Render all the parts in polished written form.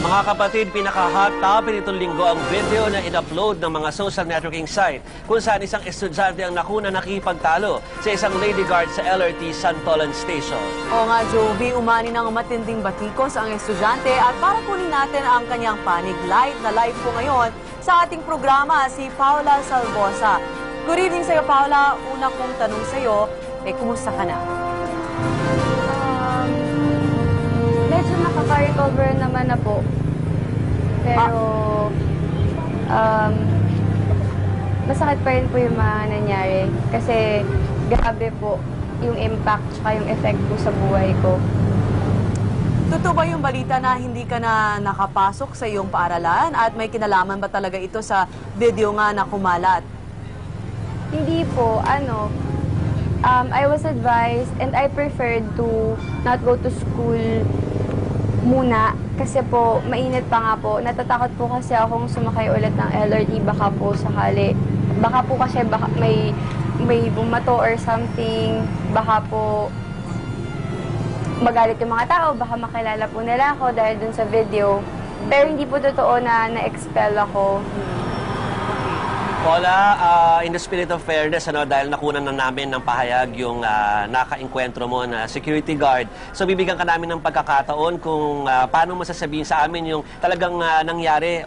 Mga kapatid, pinaka-hot topic nitong linggo ang video na in-upload ng mga social networking site kung saan isang estudyante ang nakipagtalo sa isang lady guard sa LRT Santolan Station. Oo nga, Joby, umani ng matinding batikos ang estudyante at para kunin natin ang kanyang panig live po ngayon sa ating programa si Paula Salvosa. Good evening sa'yo, Paula. Una kong tanong sa'yo, kumusta ka na? Medyo nakaka-recover naman na po. Pero, masakit pa rin po yung mga nangyari. Kasi, grabe po yung impact tsaka yung effect po sa buhay ko. Totoo ba yung balita na hindi ka na nakapasok sa iyong paaralan? At may kinalaman ba talaga ito sa video nga na kumalat? Hindi po, I was advised and I preferred to not go to school muna. Kasi po, mainit pa nga po. Natatakot po kasi akong sumakay ulit ng LRT. Baka po sakali. Baka po kasi may bumato or something. Baka po magalit yung mga tao. Baka makilala po nila ako dahil dun sa video. Pero hindi po totoo na na-expel ako. Paula, in the spirit of fairness, dahil nakunan na namin ng pahayag yung naka-enkwentro mo na security guard, so bibigyan ka namin ng pagkakataon kung paano mo sasabihin sa amin yung talagang nangyari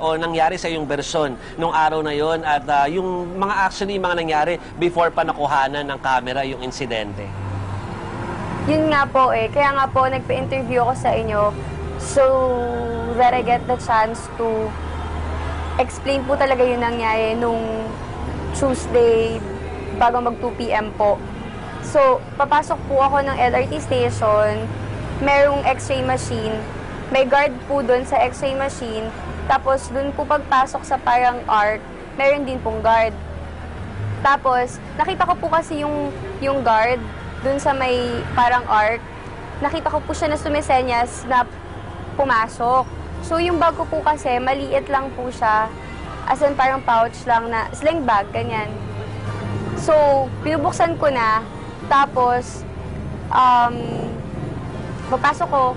sa iyong bersyon nung araw na yon at yung mga nangyari before pa nakuhanan ng camera yung insidente. Yun nga po kaya nga po nagpa-interview ako sa inyo so that I get the chance to explain po talaga yung nangyari nung Tuesday bago mag 2 p.m. po. So, papasok po ako ng LRT station, merong x-ray machine, may guard po dun sa x-ray machine, tapos dun po pagpasok sa parang arc, meron din pong guard. Tapos, nakita ko po kasi yung guard dun sa may parang arc, nakita ko po siya na sumisenyas na pumasok. So, yung bag ko po kasi, maliit lang po siya. As in, parang pouch lang na, sling bag, ganyan. So, pinubuksan ko na. Tapos, papasok ko.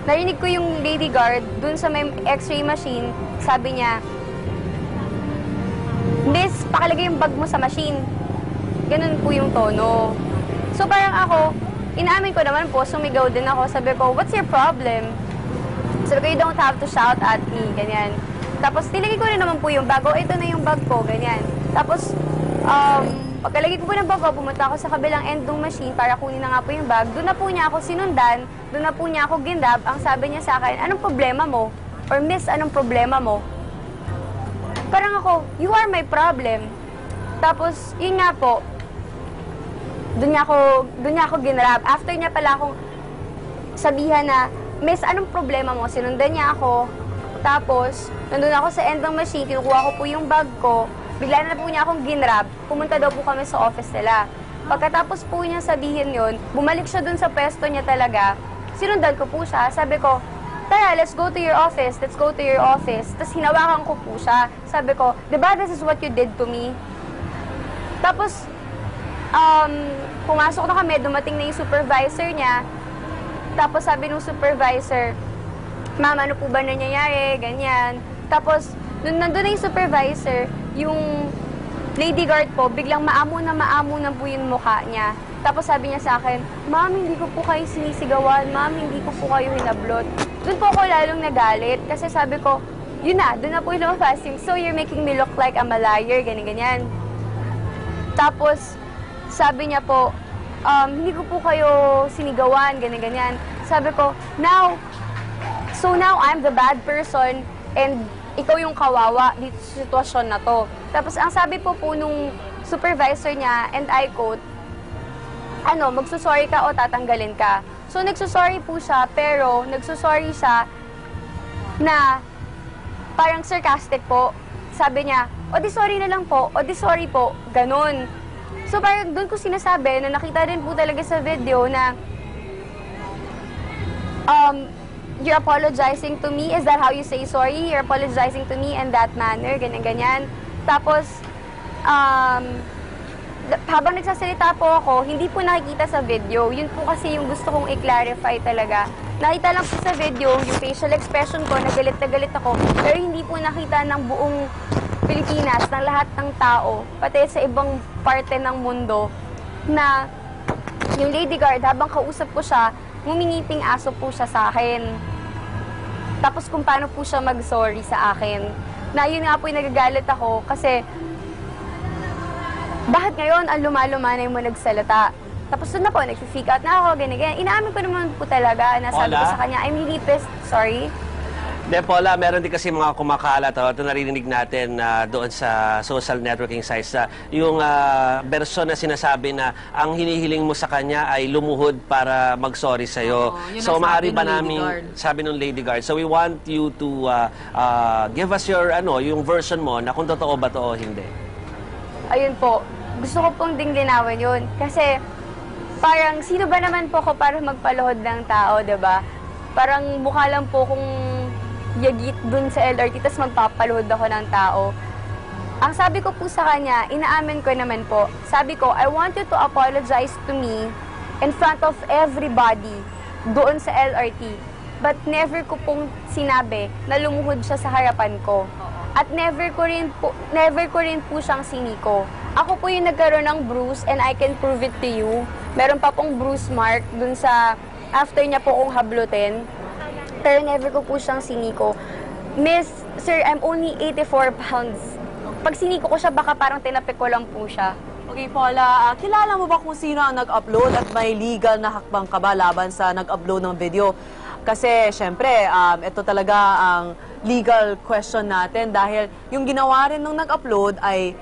Narinig ko yung lady guard dun sa may x-ray machine. Sabi niya, "Miss, pakalagay yung bag mo sa machine." Ganun po yung tono. So, parang ako, inaamin ko naman po, sumigaw din ako. Sabi ko, "What's your problem?" Sabi ko, "You don't have to shout at me," ganyan. Tapos, nilagay ko rin naman po yung bag. O, ito na yung bag ko, ganyan. Tapos, pagkalagay ko po ng bag ko, pumunta ako sa kabilang end ng machine para kunin na nga po yung bag. Doon na po niya ako sinundan, doon na po niya ako ginrab. Ang sabi niya sa akin, "Anong problema mo?" Or, "Miss, anong problema mo?" Parang ako, "You are my problem." Tapos, yun nga po, doon niya ako ginrab. After niya pala akong sabihan na, "Miss, anong problema mo?" Sinundan niya ako. Tapos, nandun ako sa end ng machine, kinukuha ko po yung bag ko. Bigla na po niya akong ginrab. Pumunta daw po kami sa office nila. Pagkatapos po niya sabihin yun, bumalik siya dun sa pwesto niya talaga. Sinundan ko po siya. Sabi ko, "Tara, let's go to your office. Let's go to your office." Tapos hinawakan ko po siya. Sabi ko, "Diba this is what you did to me?" Tapos, pumasok na kami, dumating na yung supervisor niya. Tapos sabi nung supervisor, "Ma'am, ano po ba nangyayari?" Ganyan. Tapos, nung nandun na yung supervisor, yung lady guard po, biglang maamo na po yung mukha niya. Tapos sabi niya sa akin, "Ma'am, hindi ko po kayo sinisigawan. Ma'am, hindi ko po kayo hinablot." Doon po ako lalong nagalit. Kasi sabi ko, yun na, doon na po yung lumabas yung, "So you're making me look like I'm a liar," ganyan. Tapos, sabi niya po, "Hindi ko po kayo sinigawan," ganyan. Sabi ko, now I'm the bad person and ikaw yung kawawa dito sa sitwasyon na to." Tapos ang sabi po nung supervisor niya, and I quote, "Magsusorry ka o tatanggalin ka." So nagsusorry po siya, pero nagsusorry siya na parang sarcastic po. Sabi niya, "O di sorry na lang po, o di sorry po," ganun. So parang doon ko sinasabi na nakita rin po talaga sa video na you're apologizing to me? Is that how you say sorry? You're apologizing to me in that manner? Ganyan. Tapos, habang nagsasalita po ako, hindi po nakikita sa video. Yun po kasi yung gusto kong i-clarify talaga. Nakita lang po sa video yung facial expression ko, na galit ako, pero hindi po nakita ng buong Pilipinas, ng lahat ng tao, pati sa ibang parte ng mundo, na yung lady guard, habang kausap ko siya, ngumingiting aso po siya sa akin. Tapos kung paano po siya mag-sorry sa akin. Na yun nga po yung nagagalit ako kasi bakit ngayon ang lumalumanay mo nagsalita? Tapos doon na po, nag-freak out na ako, ganyan. Inaamin ko naman po talaga na sabi ko sa kanya, I'm really pissed, sorry. De, Paula, meron din kasi mga kumakalat, ito narinig natin doon sa social networking sites, yung version na sinasabi na ang hinihiling mo sa kanya ay lumuhod para mag-sorry sa'yo. So, maaari ba namin, sabi ng Lady Guard, so we want you to give us your, yung version mo na kung totoo ba to o hindi. Ayun po, gusto ko pong ding linawin yun. Kasi, parang, sino ba naman po ako para magpaluhod ng tao, diba? Parang mukha lang po kung yagit dun sa LRT, tapos magpapaluhod ako ng tao. Ang sabi ko po sa kanya, inaamin ko naman po, sabi ko, I want you to apologize to me in front of everybody doon sa LRT. But never ko pong sinabi na lumuhod siya sa harapan ko. At never ko rin po siyang siniko. Ako po yung nagkaroon ng bruise and I can prove it to you. Meron pa pong bruise mark dun sa after niya po kong hablutin. Pero never ko po siyang siniko. Miss, sir, I'm only 84 pounds. Pag siniko ko siya, baka parang tinapik ko lang po siya. Okay, Paula, kilala mo ba kung sino ang nag-upload at may legal na hakbang ka ba laban sa nag-upload ng video? Kasi, syempre, ito talaga ang legal question natin dahil yung ginawa rin nung nag-upload ay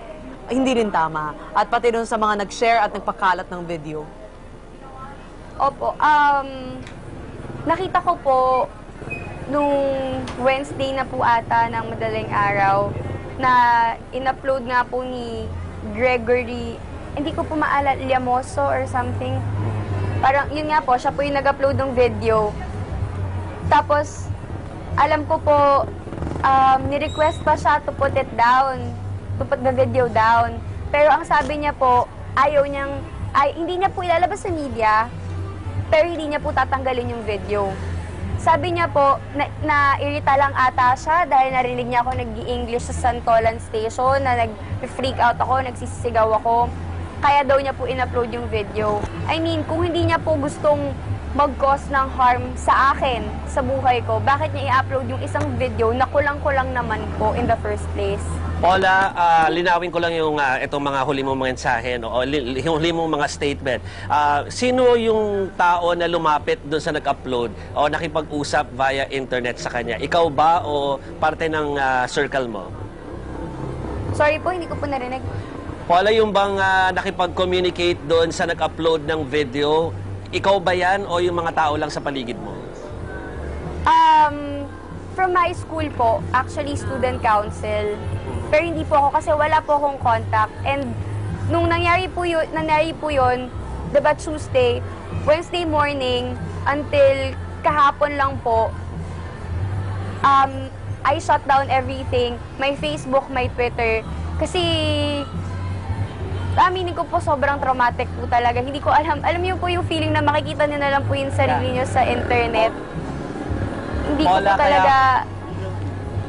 hindi rin tama. At pati dun sa mga nag-share at nagpakalat ng video. Opo, nakita ko po nung Wednesday na po ata ng madaling araw na in-upload nga po ni Gregory, hindi ko po maalala, Llamoso or something. Parang yun nga po, siya po yung nag-upload ng video. Tapos, alam ko po, ni-request pa siya to put it down, to put the video down. Pero ang sabi niya po, hindi niya po ilalabas sa media, pero hindi niya po tatanggalin yung video. Sabi niya po, na-irita lang ata siya dahil narinig niya ako nag-i-English sa Santolan Station, na nag-freak out ako, nagsisigaw ako. Kaya daw niya po in-upload yung video. I mean, kung hindi niya po gustong mag-cause ng harm sa akin, sa buhay ko, bakit niya i-upload yung isang video na kulang-kulang naman po in the first place? Paula, linawin ko lang yung itong mga huli mong mensahe, no? O huli mong mga statement. Sino yung tao na lumapit doon sa nag-upload o nakipag-usap via internet sa kanya? Ikaw ba o parte ng circle mo? Sorry po, hindi ko po narinig. Paula, yung bang nakipag-communicate doon sa nag-upload ng video, ikaw ba yan o yung mga tao lang sa paligid mo? From my school po, actually student council. Pero hindi po ako kasi wala po akong contact. And nung nangyari po yun, diba Tuesday, Wednesday morning, until kahapon lang po, I shut down everything. My Facebook, my Twitter. Kasi, aminin ko po, sobrang traumatic po talaga. Hindi ko alam. Alam niyo po yung feeling na makikita niyo na lang po yung sarili niyo sa internet. Hindi ko po talaga...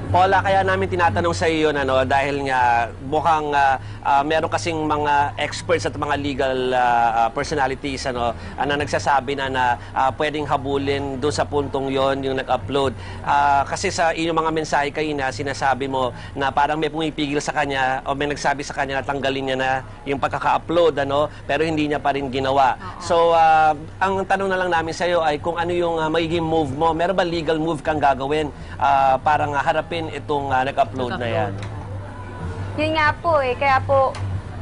Paula, kaya namin tinatanong sa iyo yun, dahil nga mukhang meron kasing mga experts at mga legal personalities na nagsasabi na pwedeng habulin doon sa puntong yon yung nag-upload. Kasi sa inyong mga mensahe kayo na sinasabi mo na parang may pumipigil sa kanya o may nagsabi sa kanya na tanggalin niya na yung pagkaka-upload, pero hindi niya pa rin ginawa. So, ang tanong na lang namin sa iyo ay kung ano yung magiging move mo. Meron ba legal move kang gagawin para nga harapin itong nag-upload na yan? Yun nga po kaya po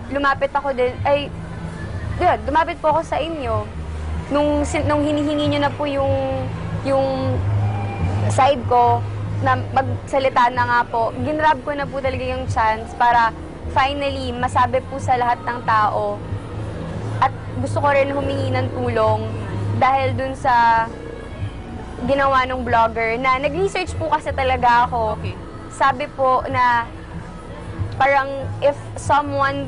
lumapit ako din, lumapit po ako sa inyo. Nung hinihingi nyo na po yung side ko, na magsalita na nga po, ginrab ko na po talaga yung chance para finally masabi po sa lahat ng tao. At gusto ko rin humingi ng tulong dahil dun sa ginawa ng vlogger na nag-research po kasi talaga ako. Sabi po na parang if someone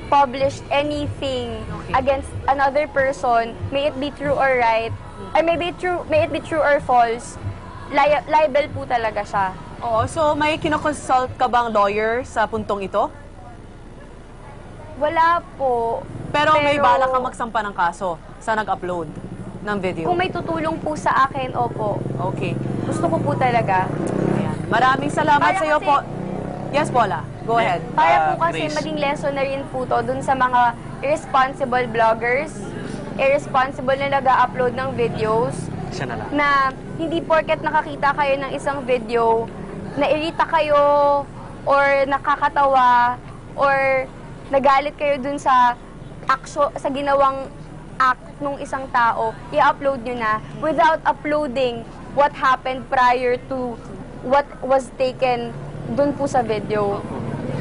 published anything against another person, may it be true or right, ay may it be true or false, liable po talaga siya. Oo, so may kinoconsult ka bang lawyer sa puntong ito? Wala po. Pero may bala ka magsampa ng kaso sa nag-upload ng video? Kung may tutulong po sa akin, opo. Okay. Gusto ko po talaga. Ayan. Maraming salamat sa iyo po. Yes, Paula. Go ahead. Para po kasi Grace. maging lesson na rin po to dun sa mga irresponsible vloggers, irresponsible na nag-upload ng videos, Siya na lang. na hindi porket nakakita kayo ng isang video, nairita kayo, or nakakatawa, or nagalit kayo dun sa sa ginawang act nung isang tao, i-upload nyo na without uploading what happened prior to what was taken dun po sa video.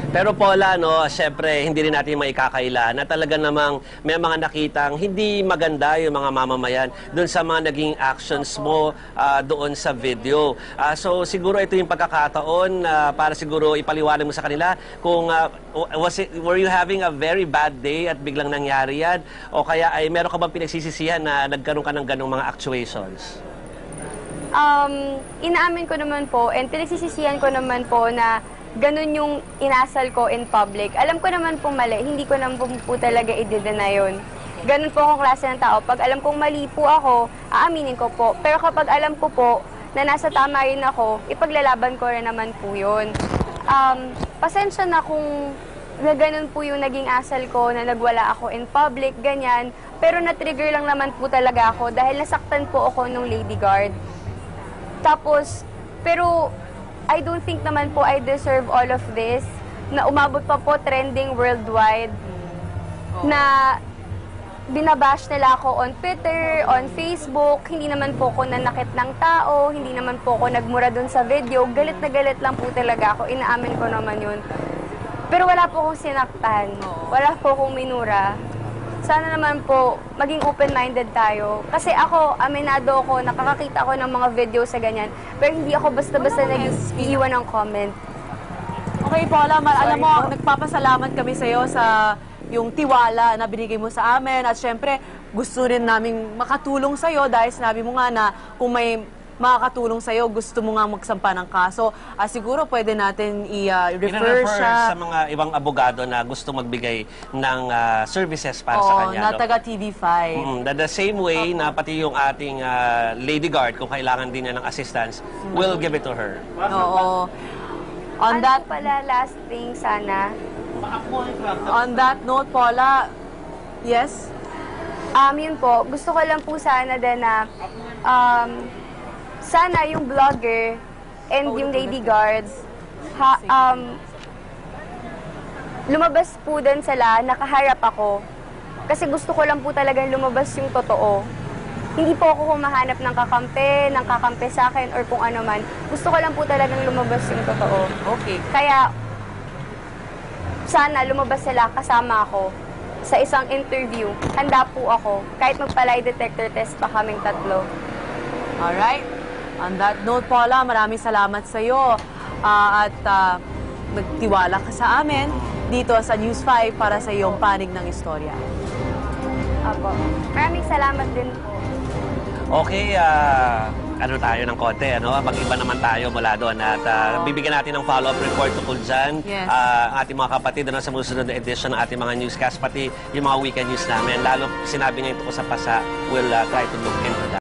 Pero Paula, no, syempre, hindi rin natin maikakaila na talaga namang may mga nakitang hindi maganda yung mga mamamayan doon sa mga naging actions mo doon sa video. So siguro ito yung pagkakataon para siguro ipaliwanag mo sa kanila kung were you having a very bad day at biglang nangyari yan? O kaya ay meron ka bang pinagsisisihan na nagkaroon ka ng ganong mga actuations? Inaamin ko naman po and pinagsisisihan ko naman po na ganun yung inasal ko in public. Alam ko naman pong mali, hindi ko naman po talaga i-deny yun. Ganun po akong klase ng tao. Pag alam kong mali po ako, aaminin ko po. Pero kapag alam ko po na nasa tama rin ako, ipaglalaban ko rin naman po yun. Pasensya na kung na ganun po yung naging asal ko, na nagwala ako in public, ganyan. Pero na-trigger lang naman po talaga ako dahil nasaktan po ako nung Lady Guard. Tapos, pero I don't think naman po I deserve all of this, na umabot pa po trending worldwide, na binabash nila ako on Twitter, on Facebook, hindi naman po ako nanakit ng tao, hindi naman po ako nagmura dun sa video, galit na galit lang po talaga ako, inaamin ko naman yun. Pero wala po akong sinaktan, wala po akong minura. Sana naman po, maging open-minded tayo. Kasi ako, aminado ako, nakakakita ako ng mga video sa ganyan. Pero hindi ako basta-basta nag-iiwan ng comment. Okay, Paula, alam mo, nagpapasalamat kami sa iyo sa yung tiwala na binigay mo sa amin. At syempre, gusto rin namin makatulong sa iyo dahil sinabi mo nga na kung may makakatulong sa iyo, gusto mo nga magsampa ng kaso, siguro pwede natin i-refer siya sa mga ibang abogado na gusto magbigay ng services para sa kanya. Na taga TV5. The same way na pati yung ating Lady Guard, kung kailangan din niya ng assistance, we'll give it to her. Oo. On Ano that, po pala, last thing sana, on that note, Paula, yes? yun po, gusto ko lang po sana din na sana yung vlogger and yung Lady Guards lumabas po din sila, nakaharap ako. Kasi gusto ko lang po talagang lumabas yung totoo. Hindi po ako humahanap ng kakampi sa akin or kung ano man. Gusto ko lang po talagang lumabas yung totoo. Okay. Kaya sana lumabas sila kasama ako sa isang interview. Handa po ako. Kahit magpa-lie detector test pa kaming tatlo. Alright. On that note, Paula, maraming salamat sa iyo at nagtiwala ka sa amin dito sa News 5 para sa iyong panig ng istorya. Apo. Maraming salamat din po. Okay, ano tayo ng konti, ano? Mag-iba naman tayo mula doon at bibigyan natin ng follow-up report tungkol dyan. Yes. Ating mga kapatid na sa musunod na edition ng ating mga newscast, pati yung mga weekend news namin. Lalo sinabi niya yung tungkol sa PASA, we'll try to look into that.